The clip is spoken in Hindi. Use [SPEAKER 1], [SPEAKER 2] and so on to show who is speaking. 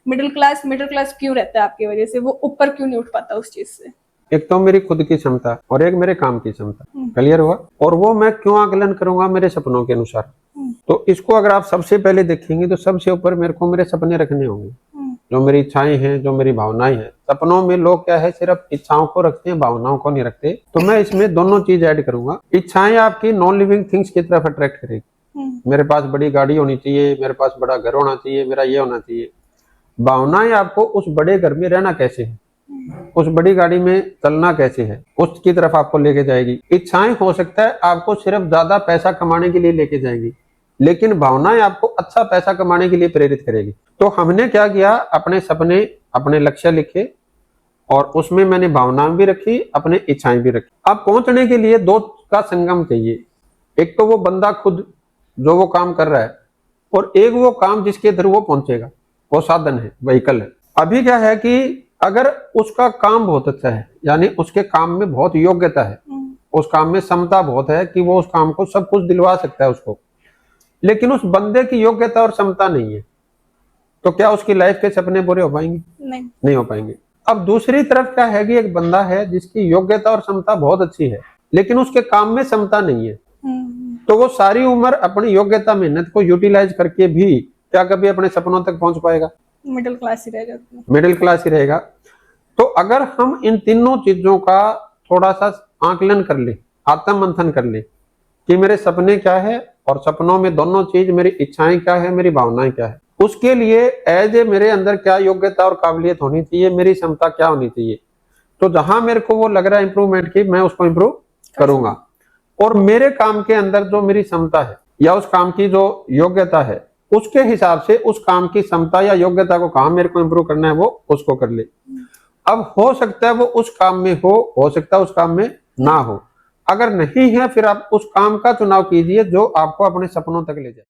[SPEAKER 1] मिडिल क्लास क्यों रहता है आपकी वजह से, वो ऊपर क्यों नहीं उठ पाता उस चीज से?
[SPEAKER 2] एक तो मेरी खुद की क्षमता और एक मेरे काम की क्षमता, क्लियर हुआ? और वो मैं क्यों आकलन करूंगा? मेरे सपनों के अनुसार। तो इसको अगर आप सबसे पहले देखेंगे तो सबसे ऊपर मेरे को मेरे सपने रखने होंगे, जो मेरी इच्छाएं हैं, जो मेरी भावनाएं हैं। सपनों में लोग क्या है, सिर्फ इच्छाओं को रखते हैं, भावनाओं को नहीं रखते। तो मैं इसमें दोनों चीज ऐड करूंगा। इच्छाएं आपकी नॉन लिविंग थिंग्स की तरफ अट्रैक्ट करेगी। मेरे पास बड़ी गाड़ी होनी चाहिए, मेरे पास बड़ा घर होना चाहिए, मेरा ये होना चाहिए। भावनाएं आपको उस बड़े घर में रहना कैसे है, उस बड़ी गाड़ी में चलना कैसे है, उसकी तरफ आपको लेके जाएगी। इच्छाएं हो सकता है आपको सिर्फ ज्यादा पैसा कमाने के लिए लेके जाएगी, लेकिन भावनाएं आपको अच्छा पैसा कमाने के लिए प्रेरित करेगी। तो हमने क्या किया, अपने सपने, अपने लक्ष्य लिखे और उसमें मैंने भावनाएं भी रखी, अपने इच्छाएं भी रखी। अब पहुंचने के लिए दो का संगम चाहिए। एक तो वो बंदा खुद जो वो काम कर रहा है, और एक वो काम जिसके थ्रू वो पहुंचेगा, वो साधन है, व्हीकल है। अभी क्या है कि अगर उसका काम बहुत अच्छा है, यानी उसके काम में बहुत योग्यता है, उस काम में क्षमता बहुत है कि वो उस काम को सब कुछ दिलवा सकता है उसको, लेकिन उस बंदे की योग्यता और क्षमता नहीं है, तो क्या उसकी लाइफ के सपने पूरे हो पाएंगे? नहीं हो पाएंगे। अब दूसरी तरफ क्या है कि एक बंदा है जिसकी योग्यता और क्षमता बहुत अच्छी है, लेकिन उसके काम में क्षमता नहीं है, तो वो सारी उम्र अपनी योग्यता मेहनत को यूटिलाइज करके भी क्या कभी अपने सपनों तक पहुंच पाएगा?
[SPEAKER 1] मिडिल क्लास ही रहेगा।
[SPEAKER 2] मिडिल क्लास ही रहेगा। तो अगर हम इन तीनों चीजों का थोड़ा सा आकलन कर ले, आत्म मंथन कर ले कि मेरे सपने क्या है, और सपनों में दोनों चीज, मेरी इच्छाएं क्या है, मेरी भावनाएं क्या है, उसके लिए एज ए मेरे अंदर क्या योग्यता और काबिलियत होनी चाहिए, मेरी क्षमता क्या होनी चाहिए, तो जहां मेरे को वो लग रहा है इंप्रूवमेंट की, मैं उसको इंप्रूव करूंगा। और मेरे काम के अंदर जो मेरी क्षमता है या उस काम की जो योग्यता है, उसके हिसाब से उस काम की क्षमता या योग्यता को कहां मेरे को इंप्रूव करना है, वो उसको कर ले। अब हो सकता है वो उस काम में हो सकता है उस काम में ना हो। अगर नहीं है, फिर आप उस काम का चुनाव कीजिए जो आपको अपने सपनों तक ले जाए।